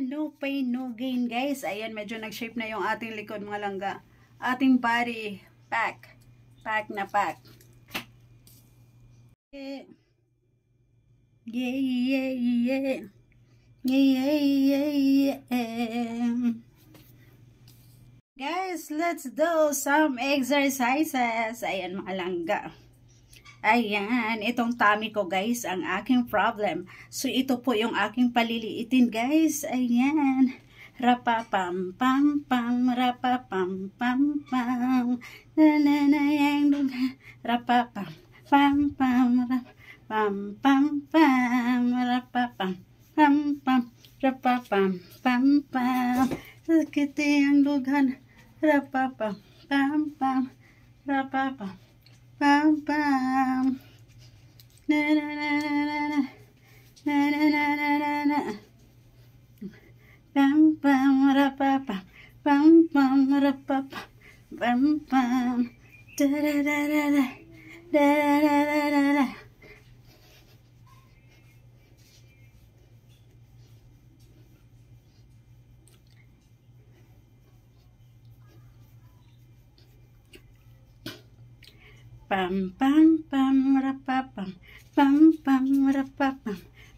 no pain, no gain, guys. Ayan, medyo nag-shape na yung ating likod, mga langga. Ating body, pack. Pack na pack. Yeah, yeah, yeah. Yeah, yeah, yeah. Guys, let's do some exercises. Ayan, mga langga. Ayan, itong tummy ko, guys, ang aking problem. So, ito po yung aking paliliitin, guys. Ayan. Rapapam, pam, pam, rapapam, pam, pam. Nananayang rapapam, pam, pam, rapapam, pam, pam, rapapam, pam, pam, rapapam, pam, pam. Sakit ang lughan. Rapapam, pam, pam, rapapam. Pam pam na na na na na na na na na na na pam pam rapapa pam pam rapapa pam pam da da da da da da da da da da. Pam pam pam rapapam pam pam rapapam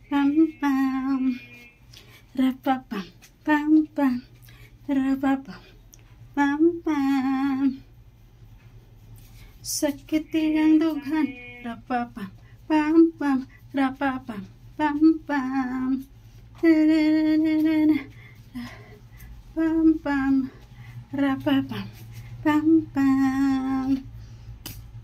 pam pam rapapam pam pam rapapam pam pam. Sakit ang dughan rapapam pam pam rapapam